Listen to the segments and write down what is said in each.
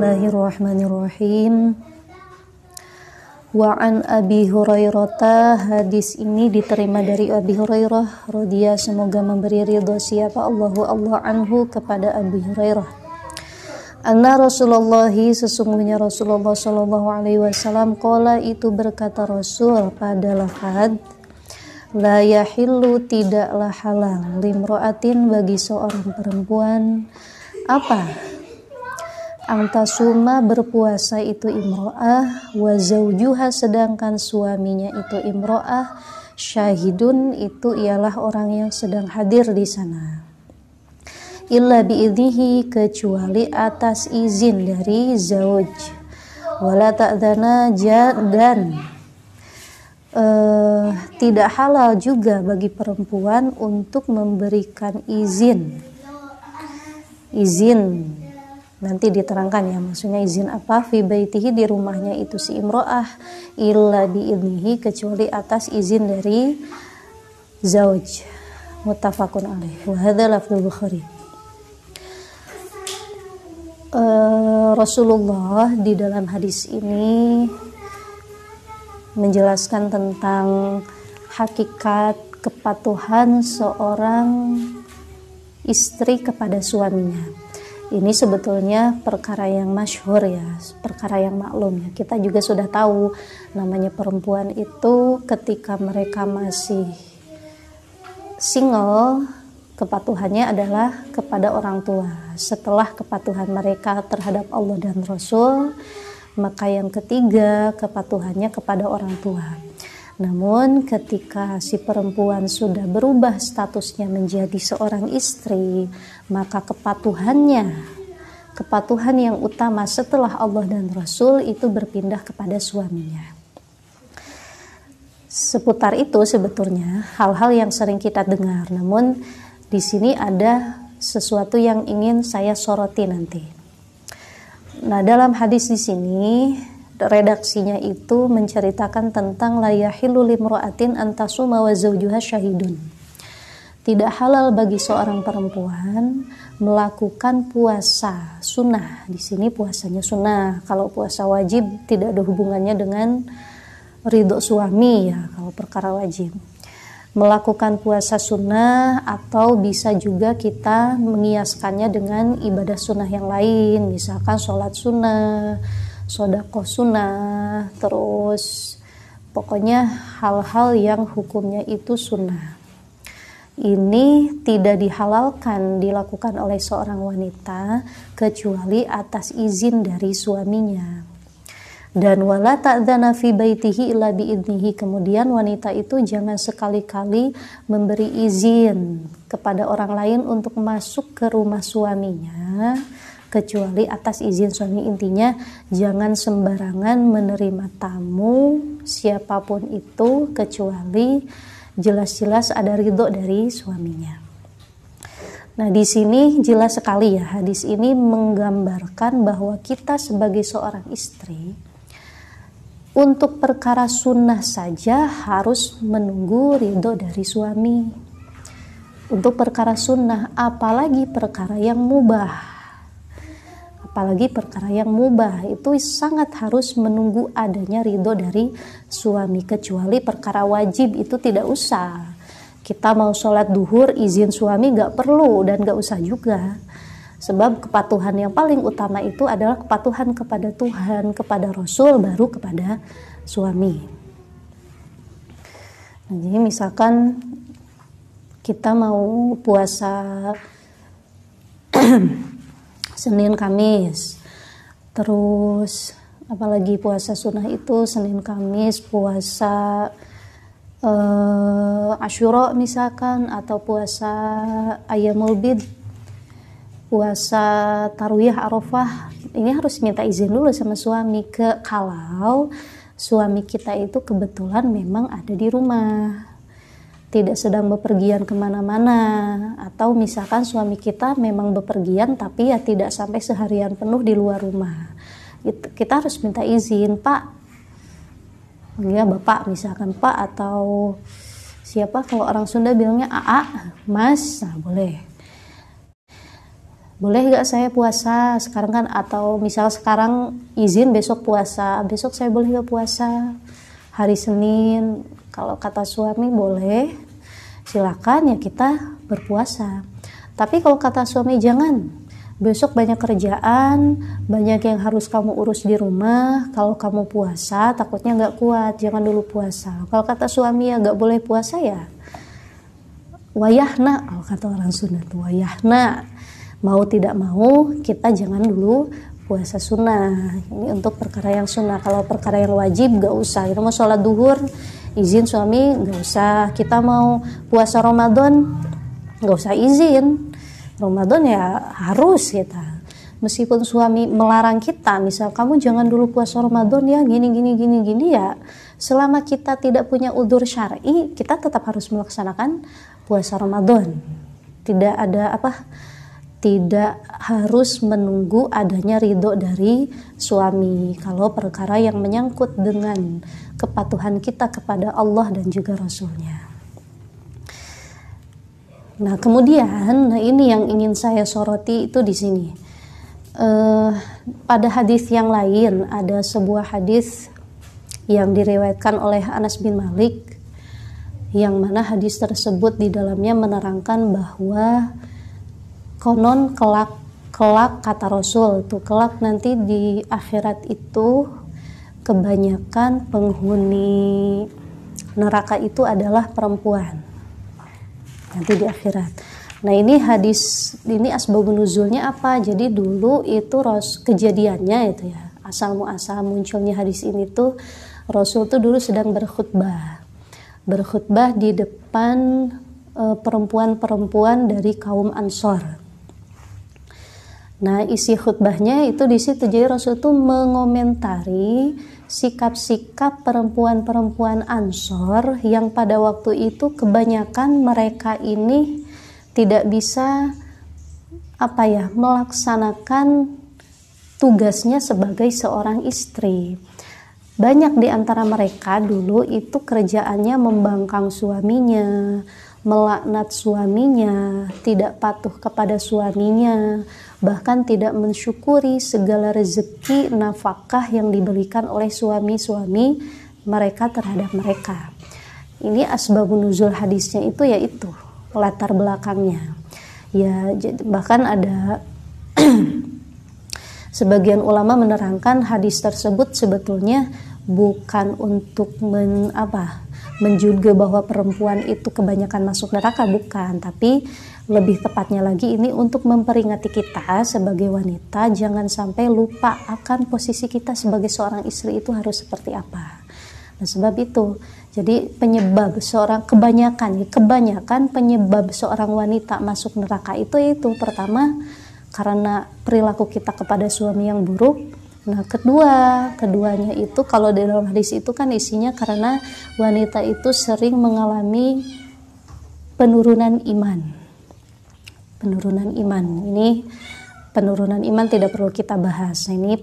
Bismillahirrahmanirrahim. Wa an Abi Hurairah, hadis ini diterima dari Abi Hurairah radhiyallahu, semoga memberi ridho siapa Allah anhu kepada Abu Hurairah. Anna Rasulullah, sesungguhnya Rasulullah sallallahu alaihi wasallam qala, itu berkata Rasul pada lafaz la yahillu, tidaklah halal limro'atin, bagi seorang perempuan apa? Antasuma, berpuasa itu imro'ah, wa zawjuha, sedangkan suaminya itu imro'ah, syahidun, itu ialah orang yang sedang hadir di sana. Illa biidnihi, kecuali atas izin dari zauj. Wala ta'dhana, dan tidak halal juga bagi perempuan untuk memberikan izin nanti diterangkan ya, maksudnya izin apa, fi baitihi, di rumahnya itu si imro'ah, illa biidnihi, kecuali atas izin dari zauj. Muttafaqun alaih. Wa hadza lafzul Bukhari. Rasulullah di dalam hadis ini menjelaskan tentang hakikat kepatuhan seorang istri kepada suaminya. Ini sebetulnya perkara yang masyhur ya, perkara yang maklum ya. Kita juga sudah tahu namanya perempuan itu ketika mereka masih single, kepatuhannya adalah kepada orang tua. Setelah kepatuhan mereka terhadap Allah dan Rasul, maka yang ketiga kepatuhannya kepada orang tua. Namun ketika si perempuan sudah berubah statusnya menjadi seorang istri, maka kepatuhan yang utama setelah Allah dan Rasul itu berpindah kepada suaminya. Seputar itu sebetulnya hal-hal yang sering kita dengar, namun di sini ada sesuatu yang ingin saya soroti nanti. Nah, dalam hadis di sini redaksinya itu menceritakan tentang la yahillu limra'atin antasuma wa zawjuha syahidun. Tidak halal bagi seorang perempuan melakukan puasa sunnah. Di sini puasanya sunnah. Kalau puasa wajib tidak ada hubungannya dengan ridho suami ya, kalau perkara wajib. Melakukan puasa sunnah, atau bisa juga kita mengiaskannya dengan ibadah sunnah yang lain, misalkan sholat sunnah, sedekah sunnah, terus pokoknya hal-hal yang hukumnya itu sunnah. Ini tidak dihalalkan dilakukan oleh seorang wanita kecuali atas izin dari suaminya. Dan wala ta'dzana fi baitihi illa biidnihi, kemudian wanita itu jangan sekali-kali memberi izin kepada orang lain untuk masuk ke rumah suaminya kecuali atas izin suami. Intinya jangan sembarangan menerima tamu siapapun itu kecuali jelas-jelas ada ridho dari suaminya. Nah, di sini jelas sekali ya, hadis ini menggambarkan bahwa kita sebagai seorang istri untuk perkara sunnah saja harus menunggu ridho dari suami. Untuk perkara sunnah, apalagi perkara yang mubah. Apalagi perkara yang mubah itu sangat harus menunggu adanya ridho dari suami. Kecuali perkara wajib itu tidak usah. Kita mau sholat duhur izin suami gak perlu dan gak usah juga. Sebab kepatuhan yang paling utama itu adalah kepatuhan kepada Tuhan, kepada Rasul, baru kepada suami. Nah, jadi misalkan kita mau puasa Senin Kamis, terus apalagi puasa sunnah itu Senin Kamis, puasa Asyura misalkan, atau puasa Ayyamul Bid, puasa Tarwiyah Arafah, ini harus minta izin dulu sama suami. Kalau suami kita itu kebetulan memang ada di rumah, tidak sedang bepergian kemana-mana, atau misalkan suami kita memang bepergian tapi ya tidak sampai seharian penuh di luar rumah, kita harus minta izin, Pak, ya Bapak misalkan, Pak, atau siapa, kalau orang Sunda bilangnya AA, Mas, nah boleh. boleh gak saya puasa sekarang kan, atau misal sekarang izin besok puasa, besok saya boleh gak puasa hari Senin. Kalau kata suami boleh, silakan ya kita berpuasa. Tapi kalau kata suami jangan, besok banyak kerjaan, banyak yang harus kamu urus di rumah, kalau kamu puasa takutnya gak kuat, jangan dulu puasa. Kalau kata suami ya gak boleh puasa ya wayahna, kalau kata orang Sunda tuh wayahna, mau tidak mau kita jangan dulu puasa sunnah. Ini untuk perkara yang sunnah. Kalau perkara yang wajib gak usah. Kita mau sholat duhur izin suami gak usah. Kita mau puasa Ramadan gak usah izin. Ramadan ya harus kita. Meskipun suami melarang kita, misal kamu jangan dulu puasa Ramadan ya gini ya, selama kita tidak punya udzur syar'i, kita tetap harus melaksanakan puasa Ramadan. Tidak ada tidak harus menunggu adanya ridho dari suami kalau perkara yang menyangkut dengan kepatuhan kita kepada Allah dan juga Rasulnya. Nah kemudian, ini yang ingin saya soroti itu di sini. Pada hadis yang lain ada sebuah hadis yang diriwayatkan oleh Anas bin Malik, yang mana hadis tersebut di dalamnya menerangkan bahwa konon kelak kata Rasul itu kelak nanti di akhirat itu kebanyakan penghuni neraka itu adalah perempuan. Nanti di akhirat. Nah ini hadis, ini asbabun nuzulnya apa? Jadi dulu itu kejadiannya itu ya, asal muasal munculnya hadis ini tuh Rasul tuh dulu sedang berkhutbah di depan perempuan-perempuan dari kaum Ansor. Nah isi khutbahnya itu di situ, jadi Rasul tuh mengomentari sikap-sikap perempuan-perempuan Ansor yang pada waktu itu kebanyakan mereka ini tidak bisa melaksanakan tugasnya sebagai seorang istri. Banyak di antara mereka dulu itu kerjaannya membangkang suaminya, melaknat suaminya, tidak patuh kepada suaminya, bahkan tidak mensyukuri segala rezeki nafkah yang diberikan oleh suami-suami mereka terhadap mereka. Ini asbabun nuzul hadisnya itu yaitu latar belakangnya. Ya bahkan ada sebagian ulama menerangkan hadis tersebut sebetulnya bukan untuk menjuga bahwa perempuan itu kebanyakan masuk neraka, bukan, tapi lebih tepatnya lagi ini untuk memperingati kita sebagai wanita jangan sampai lupa akan posisi kita sebagai seorang istri itu harus seperti apa. Nah sebab itu jadi kebanyakan penyebab seorang wanita masuk neraka itu pertama karena perilaku kita kepada suami yang buruk. Nah keduanya itu kalau di dalam hadis itu kan isinya karena wanita itu sering mengalami penurunan iman. Ini penurunan iman tidak perlu kita bahas. Nah, ini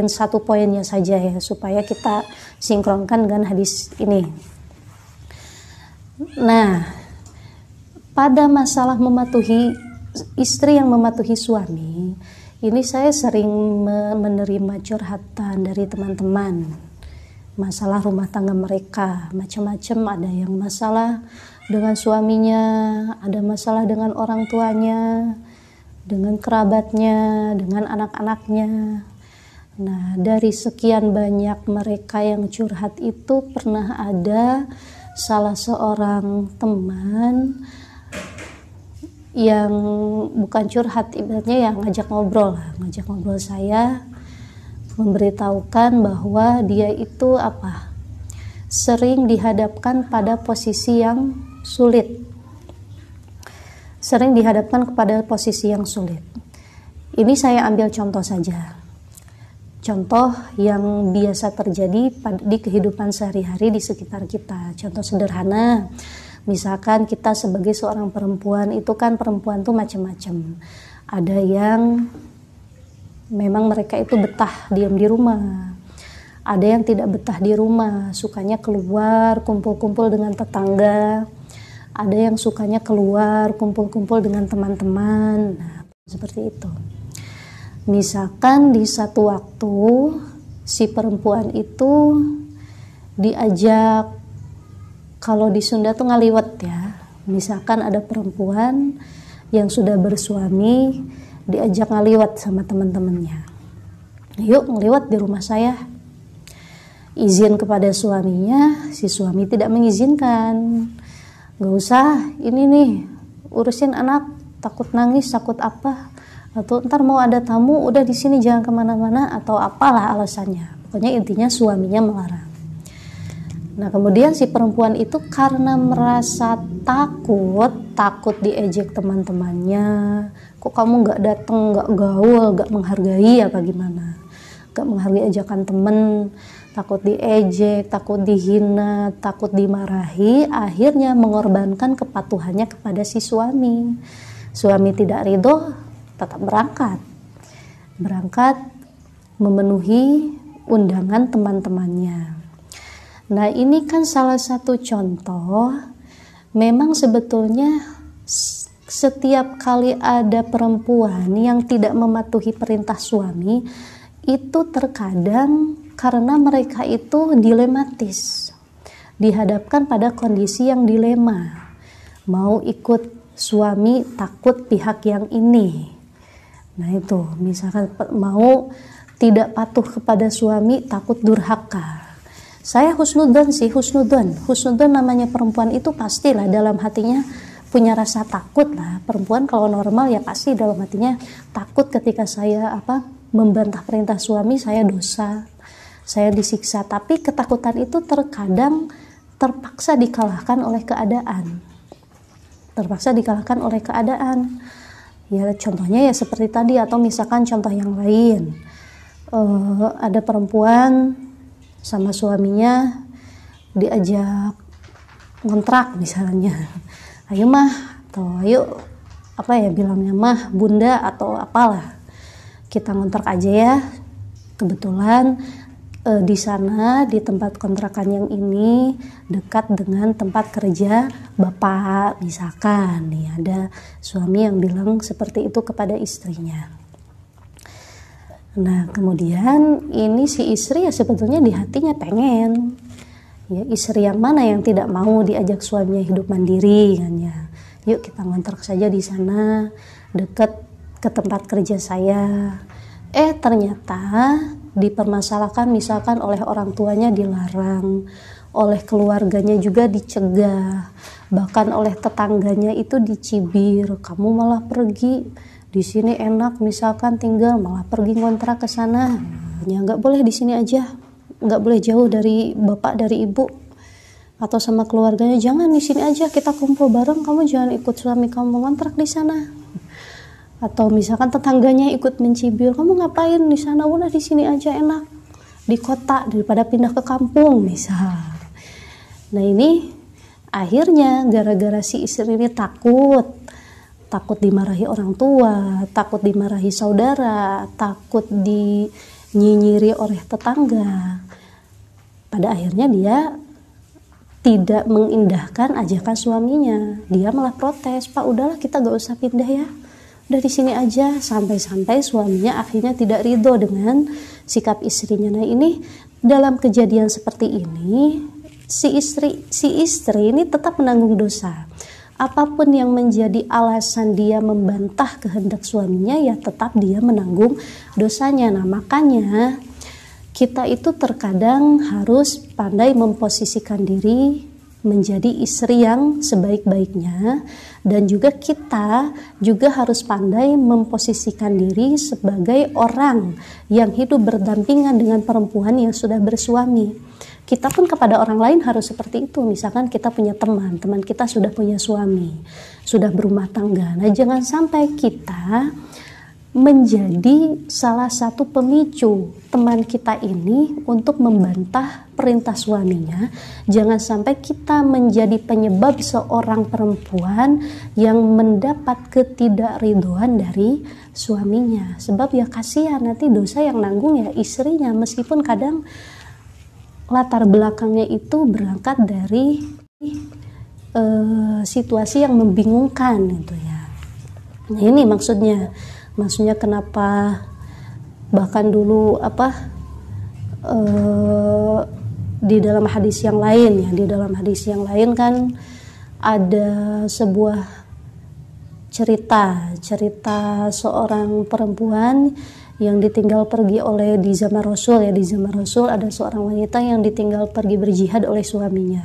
satu poinnya saja ya supaya kita sinkronkan dengan hadis ini. Nah, pada masalah istri yang mematuhi suami, ini saya sering menerima curhatan dari teman-teman. Masalah rumah tangga mereka macam-macam, ada yang masalah dengan suaminya, ada masalah dengan orang tuanya, dengan kerabatnya, dengan anak-anaknya. Nah, dari sekian banyak mereka yang curhat itu pernah ada salah seorang teman yang bukan curhat, ibaratnya yang ngajak ngobrol saya, memberitahukan bahwa dia itu sering dihadapkan pada posisi yang sulit. Ini saya ambil contoh saja. Contoh yang biasa terjadi di kehidupan sehari-hari di sekitar kita. Contoh sederhana, misalkan kita sebagai seorang perempuan itu kan perempuan tuh macam-macam. Ada yang memang mereka itu betah diam di rumah. Ada yang tidak betah di rumah, sukanya keluar kumpul-kumpul dengan tetangga. Ada yang sukanya keluar kumpul-kumpul dengan teman-teman. Nah, seperti itu. Misalkan di satu waktu si perempuan itu diajak, kalau di Sunda tuh ngaliwet ya. Misalkan ada perempuan yang sudah bersuami diajak ngaliwet sama teman-temannya. Yuk ngeliwet di rumah saya. Izin kepada suaminya, si suami tidak mengizinkan. Gak usah, ini nih urusin anak, takut nangis, takut apa, atau ntar mau ada tamu, udah di sini jangan kemana-mana, atau apalah alasannya. Pokoknya intinya suaminya melarang. Nah kemudian si perempuan itu karena merasa takut diejek teman-temannya, kok kamu gak datang, gak gaul, gak menghargai apa gimana, gak menghargai ajakan temen, takut diejek, takut dihina, takut dimarahi, akhirnya mengorbankan kepatuhannya kepada si suami. Suami tidak ridho, tetap berangkat memenuhi undangan teman-temannya. Nah ini kan salah satu contoh, memang sebetulnya setiap kali ada perempuan yang tidak mematuhi perintah suami, itu terkadang karena mereka itu dilematis, dihadapkan pada kondisi yang dilema, mau ikut suami takut pihak yang ini. Nah itu misalkan mau tidak patuh kepada suami takut durhaka. Saya husnudzon sih, husnudzon namanya perempuan itu pastilah dalam hatinya punya rasa takut lah. Perempuan kalau normal ya pasti dalam hatinya takut ketika saya membantah perintah suami, saya dosa, saya disiksa. Tapi ketakutan itu terkadang terpaksa dikalahkan oleh keadaan. Ya contohnya ya seperti tadi, atau misalkan contoh yang lain, ada perempuan sama suaminya diajak ngontrak misalnya, ayo mah, atau ayo bilangnya mah, bunda atau apalah, kita ngontrak aja ya. Kebetulan di sana di tempat kontrakan yang ini dekat dengan tempat kerja bapak, misalkan nih ada suami yang bilang seperti itu kepada istrinya. Nah kemudian ini si istri ya sebetulnya di hatinya pengen, ya istri yang mana yang tidak mau diajak suaminya hidup mandiri kan ya. Yuk kita ngontrak saja di sana dekat ke tempat kerja saya. Ternyata dipermasalahkan, misalkan oleh orang tuanya dilarang, oleh keluarganya juga dicegah, bahkan oleh tetangganya itu dicibir, kamu malah pergi, di sini enak misalkan tinggal, malah pergi ngontrak ke sana, ya nggak boleh di sini aja, nggak boleh jauh dari bapak dari ibu, atau sama keluarganya jangan di sini aja, kita kumpul bareng, kamu jangan ikut suami kamu ngontrak di sana. Atau misalkan tetangganya ikut mencibir, kamu ngapain di sana, udah di sini aja enak di kota daripada pindah ke kampung misal. Nah ini akhirnya gara-gara si istri ini takut dimarahi orang tua, takut dimarahi saudara, takut dinyinyiri oleh tetangga, pada akhirnya dia tidak mengindahkan ajakan suaminya, dia malah protes, Pak udahlah kita gak usah pindah ya, udah di sini aja, sampai-sampai suaminya akhirnya tidak ridho dengan sikap istrinya. Nah ini dalam kejadian seperti ini si istri ini tetap menanggung dosa. Apapun yang menjadi alasan dia membantah kehendak suaminya, ya tetap dia menanggung dosanya. Nah makanya kita itu terkadang harus pandai memposisikan diri menjadi istri yang sebaik-baiknya, dan juga kita juga harus pandai memposisikan diri sebagai orang yang hidup berdampingan dengan perempuan yang sudah bersuami. Kita pun kepada orang lain harus seperti itu. Misalkan kita punya teman kita sudah punya suami, sudah berumah tangga. Nah jangan sampai kita menjadi salah satu pemicu teman kita ini untuk membantah perintah suaminya. Jangan sampai kita menjadi penyebab seorang perempuan yang mendapat ketidakridhoan dari suaminya. Sebab ya kasihan, nanti dosa yang nanggung ya istrinya, meskipun kadang latar belakangnya itu berangkat dari situasi yang membingungkan gitu ya. Nah ini maksudnya kenapa Bahkan dulu di dalam hadis yang lain ya, di dalam hadis yang lain kan ada sebuah cerita seorang perempuan yang ditinggal pergi di zaman Rasul ya. Di zaman Rasul ada seorang wanita yang ditinggal pergi berjihad oleh suaminya,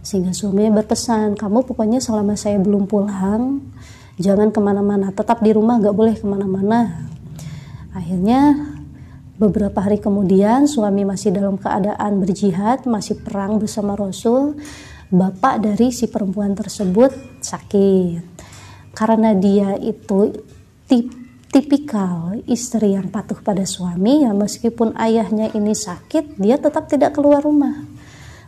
sehingga suaminya berpesan, kamu pokoknya selama saya belum pulang jangan kemana-mana, tetap di rumah, gak boleh kemana-mana. Akhirnya beberapa hari kemudian suami masih dalam keadaan berjihad, masih perang bersama Rasul. Bapak dari si perempuan tersebut sakit. Karena dia itu tipikal istri yang patuh pada suami ya, meskipun ayahnya ini sakit, dia tetap tidak keluar rumah,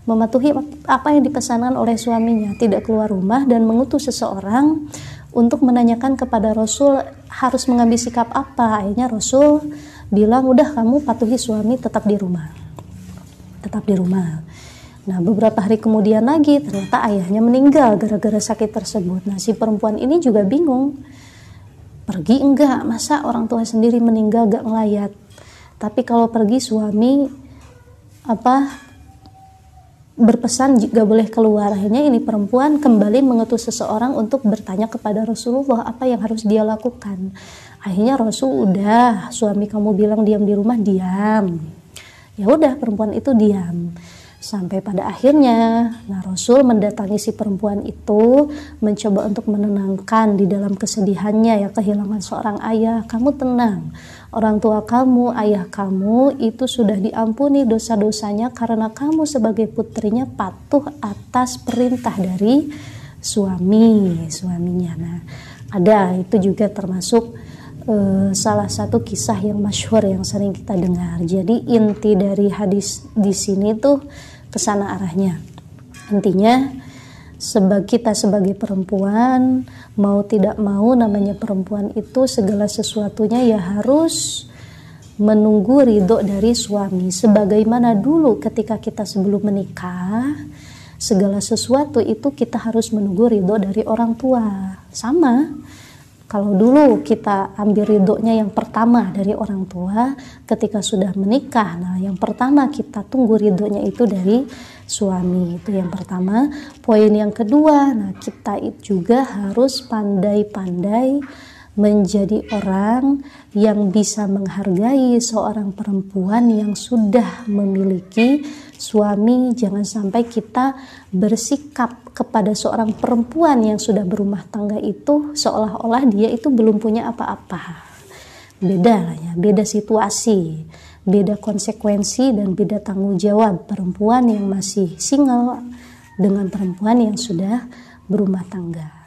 mematuhi apa yang dipesankan oleh suaminya, tidak keluar rumah dan mengutus seseorang untuk menanyakan kepada Rasul harus mengambil sikap apa. Akhirnya Rasul bilang, udah kamu patuhi suami, tetap di rumah. Nah, beberapa hari kemudian lagi ternyata ayahnya meninggal gara-gara sakit tersebut. Nah, si perempuan ini juga bingung, pergi enggak, masa orang tua sendiri meninggal gak ngelayat, tapi kalau pergi suami berpesan gak boleh keluar. Akhirnya ini perempuan kembali mengutus seseorang untuk bertanya kepada Rasulullah apa yang harus dia lakukan. Akhirnya Rasul, udah suami kamu bilang diam di rumah, diam. Ya udah, perempuan itu diam. Sampai pada akhirnya Rasul mendatangi si perempuan itu, mencoba untuk menenangkan di dalam kesedihannya ya, kehilangan seorang ayah. Kamu tenang, orang tua kamu, ayah kamu itu sudah diampuni dosa-dosanya karena kamu sebagai putrinya patuh atas perintah dari suaminya. Nah, ada itu juga termasuk salah satu kisah yang masyhur yang sering kita dengar. Jadi inti dari hadis di sini tuh kesana arahnya. Intinya kita sebagai perempuan, mau tidak mau, namanya perempuan itu segala sesuatunya ya harus menunggu ridho dari suami. Sebagaimana dulu ketika kita sebelum menikah, segala sesuatu itu kita harus menunggu ridho dari orang tua. Sama, kalau dulu kita ambil ridhonya yang pertama dari orang tua, ketika sudah menikah, nah yang pertama kita tunggu ridhonya itu dari suami. Itu yang pertama. Poin yang kedua, nah kita juga harus pandai-pandai menjadi orang yang bisa menghargai seorang perempuan yang sudah memiliki suami. Jangan sampai kita bersikap kepada seorang perempuan yang sudah berumah tangga itu seolah-olah dia itu belum punya apa-apa. Beda lah ya, beda situasi, beda konsekuensi dan beda tanggung jawab perempuan yang masih single dengan perempuan yang sudah berumah tangga.